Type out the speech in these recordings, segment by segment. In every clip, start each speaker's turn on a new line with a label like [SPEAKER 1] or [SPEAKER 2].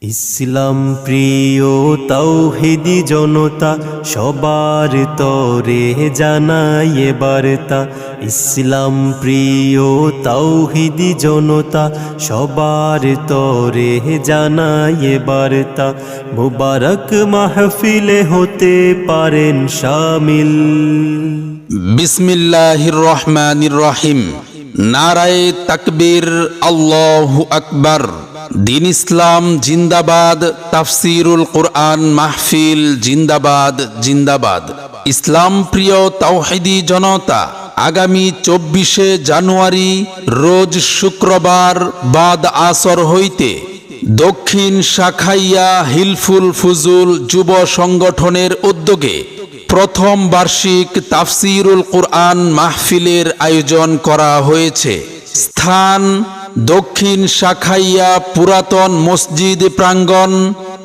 [SPEAKER 1] ইসলাম প্রিয় তাওহীদি জনতা সবার তরে জানায় বার্তা। ইসলাম প্রিয় তাওহীদি জনতা সবার তরে জানায় বার্তা। মুবারক মাহফিলে হতে পারেন শামিল।
[SPEAKER 2] বিসমিল্লাহির রহমানির রহিম। নারায়ে তাকবীর, আল্লাহু আকবার। দিন ইসলাম জিন্দাবাদ, তাফসিরুল কুরআন মাহফিল জিন্দাবাদ জিন্দাবাদ। ইসলাম প্রিয় তাওহীদি জনতা, আগামী 24শে জানুয়ারি রোজ শুক্রবার বাদ আসর হইতে দক্ষিণ শাখাইয়া হিলফুল ফুজুল যুব সংগঠনের উদ্যোগে প্রথম বার্ষিক তাফসিরুল কুরআন মাহফিলের আয়োজন করা হয়েছে। স্থান দক্ষিণ শাখাইয়া পুরাতন মসজিদ প্রাঙ্গণ,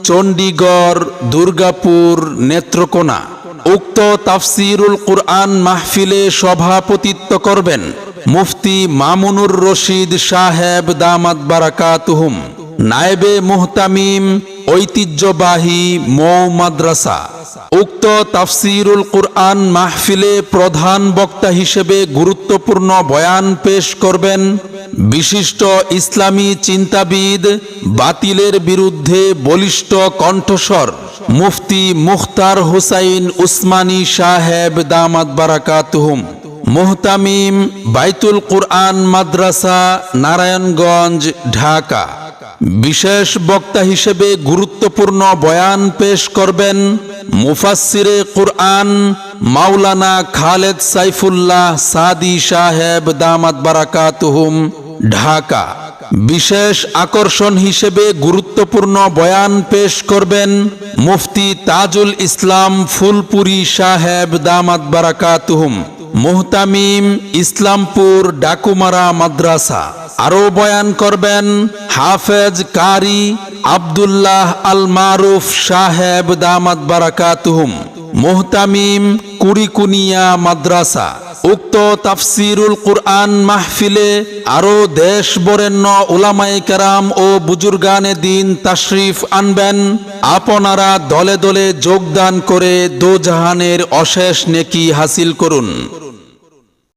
[SPEAKER 2] চণ্ডীগড়, দুর্গাপুর, নেত্রকোনা। উক্ত তাফসিরুল কুরআন মাহফিলে সভাপতিত্ব করবেন মুফতি মামুনুর রশিদ সাহেব দামাত বারাকাতুহুম, নায়েবে মুহতামিম ঐতিহ্যবাহী মৌ মাদ্রাসা। উক্ত তাফসিরুল কুরআন মাহফিলে প্রধান বক্তা হিসেবে গুরুত্বপূর্ণ বয়ান পেশ করবেন বিশিষ্ট ইসলামী চিন্তাবিদ, বাতিলের বিরুদ্ধে বলিষ্ঠ কণ্ঠস্বর মুফতি মুখতার হুসাইন উসমানী সাহেব দামাত বারাকাতুহুম, মুহতামিম বাইতুল কুরআন মাদ্রাসা, নারায়ণগঞ্জ, ঢাকা। বিশেষ বক্তা হিসেবে গুরুত্বপূর্ণ বয়ান পেশ করবেন মুফাসসিরে কুরআন মাওলানা খালেদ সাইফুল্লাহ সাদি সাহেব দামাত বারাকাতুহুম, ঢাকা। বিশেষ আকর্ষণ হিসেবে গুরুত্বপূর্ণ বয়ান পেশ করবেন মুফতি তাজুল ইসলাম ফুলপুরি সাহেব দামাত বারাকাতুহুম, মুহতামিম ইসলামপুর ডাকুমারা মাদ্রাসা। আরও বয়ান করবেন হাফেজ কারি আব্দুল্লাহ আল মারুফ সাহেব দামাত বারাকাতুহুম, মুহতামিম কুড়িকুনিয়া মাদ্রাসা। উক্ত তাফসিরুল কুরআন মাহফিলে আরও দেশ বরেণ্য উলামায়ে কেরাম ও বুজুর্গানে দিন তাশরিফ আনবেন। আপনারা দলে দলে যোগদান করে দোজাহানের অশেষ নেকি হাসিল করুন।